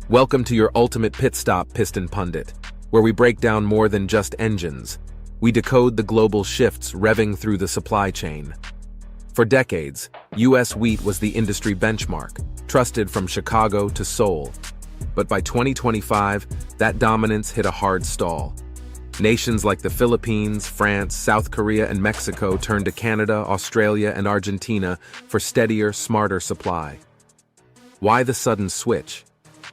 Welcome to your ultimate pit stop, Piston Pundit, where we break down more than just engines. We decode the global shifts revving through the supply chain. For decades, U.S. wheat was the industry benchmark, trusted from Chicago to Seoul. But by 2025, that dominance hit a hard stall. Nations like the Philippines, France, South Korea, and Mexico turned to Canada, Australia, and Argentina for steadier, smarter supply. Why the sudden switch?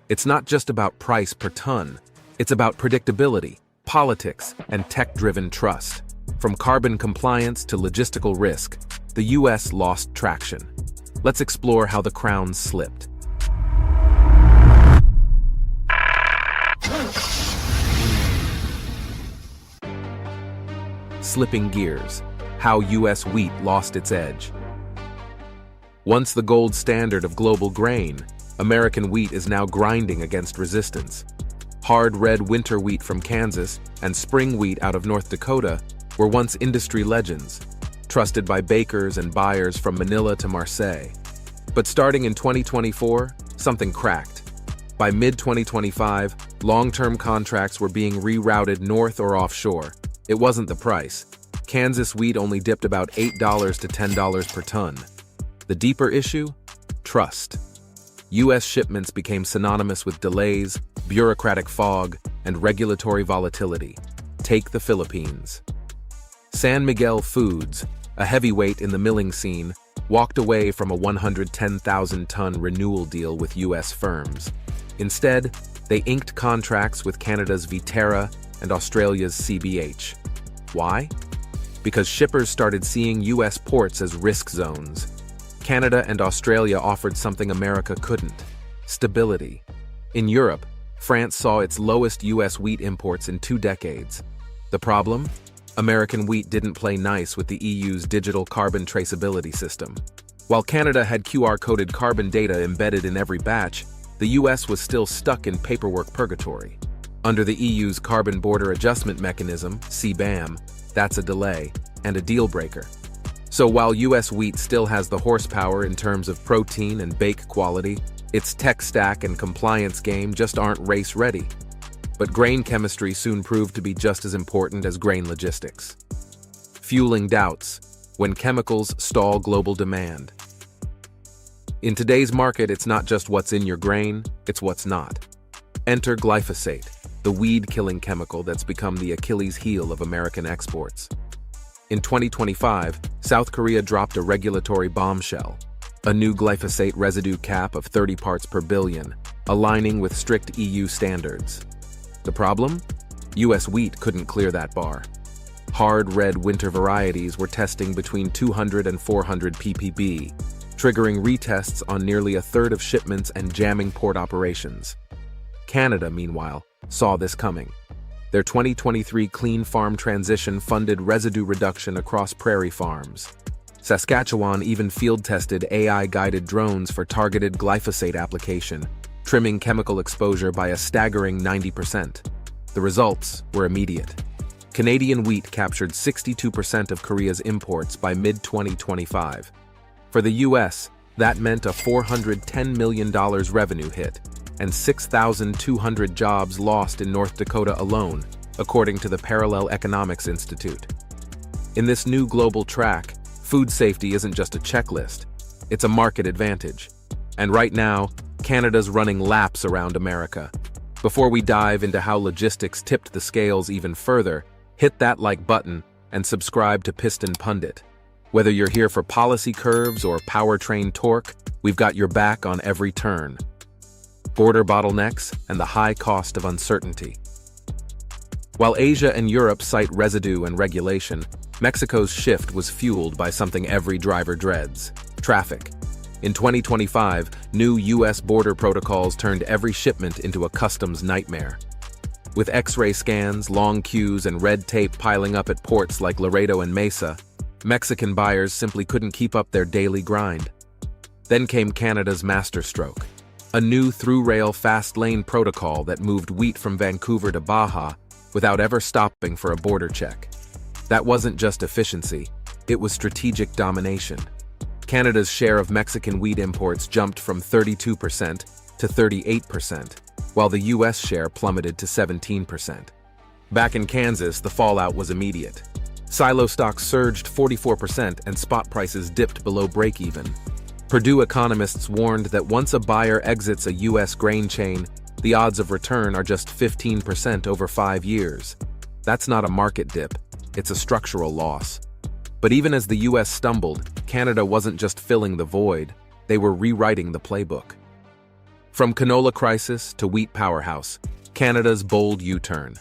It's not just about price per ton. It's about predictability, politics, and tech-driven trust. From carbon compliance to logistical risk, the U.S. lost traction. Let's explore how the crown slipped. Slipping gears. How U.S. wheat lost its edge. Once the gold standard of global grain, American wheat is now grinding against resistance. Hard red winter wheat from Kansas and spring wheat out of North Dakota were once industry legends, trusted by bakers and buyers from Manila to Marseille. But starting in 2024, something cracked. By mid-2025, long-term contracts were being rerouted north or offshore. It wasn't the price. Kansas wheat only dipped about $8 to $10 per ton. The deeper issue? Trust. U.S. shipments became synonymous with delays, bureaucratic fog, and regulatory volatility. Take the Philippines. San Miguel Foods, a heavyweight in the milling scene, walked away from a 110,000-ton renewal deal with U.S. firms. Instead, they inked contracts with Canada's Viterra and Australia's CBH. Why? Because shippers started seeing U.S. ports as risk zones. Canada and Australia offered something America couldn't: stability. In Europe, France saw its lowest U.S. wheat imports in 2 decades. The problem? American wheat didn't play nice with the EU's digital carbon traceability system. While Canada had QR-coded carbon data embedded in every batch, the U.S. was still stuck in paperwork purgatory. Under the EU's Carbon Border Adjustment Mechanism, CBAM, that's a delay and a deal breaker. So while U.S. wheat still has the horsepower in terms of protein and bake quality, its tech stack and compliance game just aren't race-ready. But grain chemistry soon proved to be just as important as grain logistics, fueling doubts when chemicals stall global demand. In today's market, it's not just what's in your grain, it's what's not. Enter glyphosate, the weed-killing chemical that's become the Achilles heel of American exports. In 2025, South Korea dropped a regulatory bombshell, a new glyphosate residue cap of 30 parts per billion, aligning with strict EU standards. The problem? U.S. wheat couldn't clear that bar. Hard red winter varieties were testing between 200 and 400 ppb, triggering retests on nearly a third of shipments and jamming port operations. Canada, meanwhile, saw this coming. Their 2023 Clean Farm Transition funded residue reduction across prairie farms. Saskatchewan even field-tested AI-guided drones for targeted glyphosate application, trimming chemical exposure by a staggering 90%. The results were immediate. Canadian wheat captured 62% of Korea's imports by mid-2025. For the U.S., that meant a $410 million revenue hit, and 6,200 jobs lost in North Dakota alone, according to the Parallel Economics Institute. In this new global track, food safety isn't just a checklist, it's a market advantage. And right now, Canada's running laps around America. Before we dive into how logistics tipped the scales even further, hit that like button and subscribe to Piston Pundit. Whether you're here for policy curves or powertrain torque, we've got your back on every turn. Border bottlenecks, and the high cost of uncertainty. While Asia and Europe cite residue and regulation, Mexico's shift was fueled by something every driver dreads: traffic. In 2025, new U.S. border protocols turned every shipment into a customs nightmare. With X-ray scans, long queues, and red tape piling up at ports like Laredo and Mesa, Mexican buyers simply couldn't keep up their daily grind. Then came Canada's masterstroke: a new through-rail fast-lane protocol that moved wheat from Vancouver to Baja without ever stopping for a border check. That wasn't just efficiency, it was strategic domination. Canada's share of Mexican wheat imports jumped from 32% to 38%, while the US share plummeted to 17%. Back in Kansas, the fallout was immediate. Silo stocks surged 44% and spot prices dipped below break-even. Purdue economists warned that once a buyer exits a US grain chain, the odds of return are just 15% over 5 years. That's not a market dip, it's a structural loss. But even as the US stumbled, Canada wasn't just filling the void, they were rewriting the playbook. From canola crisis to wheat powerhouse, Canada's bold U-turn.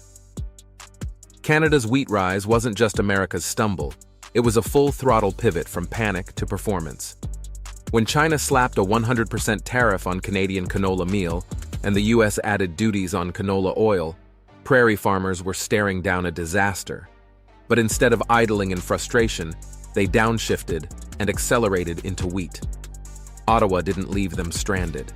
Canada's wheat rise wasn't just America's stumble, it was a full-throttle pivot from panic to performance. When China slapped a 100% tariff on Canadian canola meal, and the US added duties on canola oil, prairie farmers were staring down a disaster. But instead of idling in frustration, they downshifted and accelerated into wheat. Ottawa didn't leave them stranded.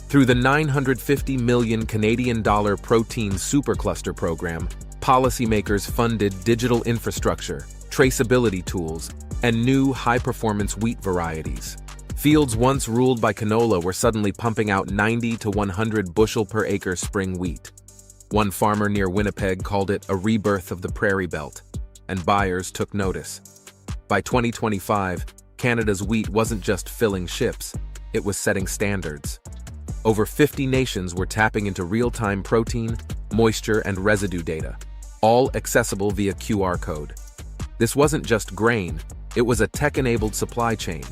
Through the $950 million Canadian protein supercluster program, policymakers funded digital infrastructure, traceability tools, and new high-performance wheat varieties. Fields once ruled by canola were suddenly pumping out 90 to 100 bushel per acre spring wheat. One farmer near Winnipeg called it a rebirth of the prairie belt, and buyers took notice. By 2025, Canada's wheat wasn't just filling ships, it was setting standards. Over 50 nations were tapping into real-time protein, moisture, and residue data, all accessible via QR code. This wasn't just grain, it was a tech-enabled supply chain.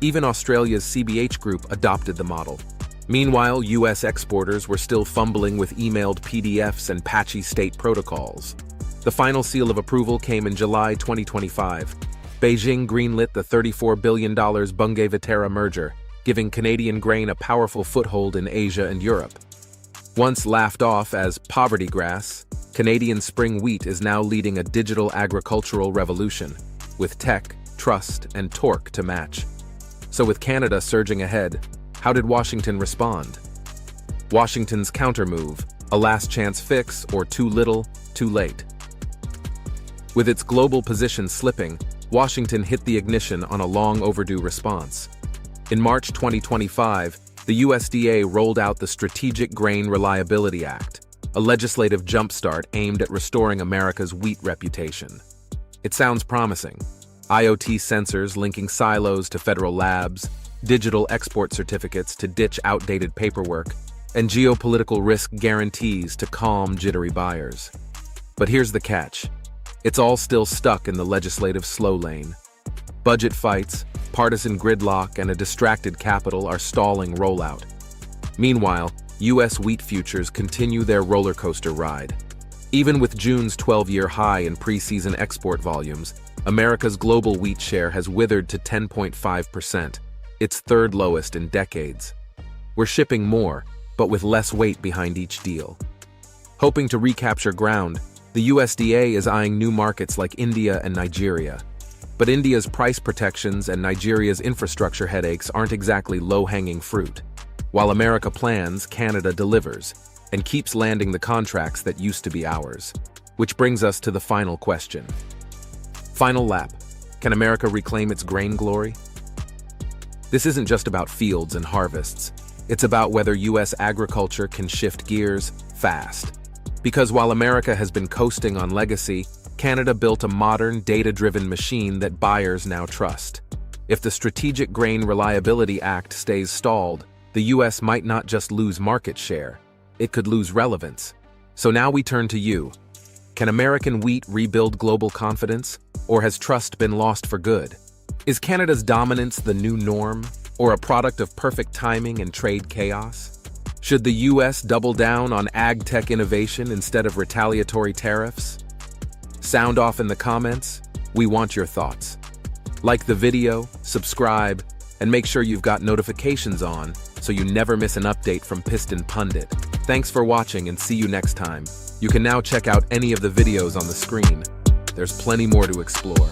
Even Australia's CBH Group adopted the model. Meanwhile, US exporters were still fumbling with emailed PDFs and patchy state protocols. The final seal of approval came in July 2025. Beijing greenlit the $34 billion Bunge-Viterra merger, giving Canadian grain a powerful foothold in Asia and Europe. Once laughed off as poverty grass, Canadian spring wheat is now leading a digital agricultural revolution, with tech, trust, and torque to match. So with Canada surging ahead, how did Washington respond? Washington's countermove, a last-chance fix, or too little, too late. With its global position slipping, Washington hit the ignition on a long-overdue response. In March 2025, the USDA rolled out the Strategic Grain Reliability Act, a legislative jumpstart aimed at restoring America's wheat reputation. It sounds promising. IoT sensors linking silos to federal labs, digital export certificates to ditch outdated paperwork, and geopolitical risk guarantees to calm jittery buyers. But here's the catch. It's all still stuck in the legislative slow lane. Budget fights, partisan gridlock, and a distracted capital are stalling rollout. Meanwhile, U.S. wheat futures continue their roller coaster ride. Even with June's 12-year high in preseason export volumes, America's global wheat share has withered to 10.5%, its third lowest in decades. We're shipping more, but with less weight behind each deal. Hoping to recapture ground, the USDA is eyeing new markets like India and Nigeria. But India's price protections and Nigeria's infrastructure headaches aren't exactly low-hanging fruit. While America plans, Canada delivers, and keeps landing the contracts that used to be ours. Which brings us to the final question. Final lap. Can America reclaim its grain glory? This isn't just about fields and harvests. It's about whether U.S. agriculture can shift gears fast. Because while America has been coasting on legacy, Canada built a modern, data-driven machine that buyers now trust. If the Strategic Grain Reliability Act stays stalled, the U.S. might not just lose market share, it could lose relevance. So now we turn to you. Can American wheat rebuild global confidence, or has trust been lost for good? Is Canada's dominance the new norm, or a product of perfect timing and trade chaos? Should the U.S. double down on ag tech innovation instead of retaliatory tariffs? Sound off in the comments. We want your thoughts. Like the video, subscribe, and make sure you've got notifications on so you never miss an update from Piston Pundit. Thanks for watching and see you next time. You can now check out any of the videos on the screen. There's plenty more to explore.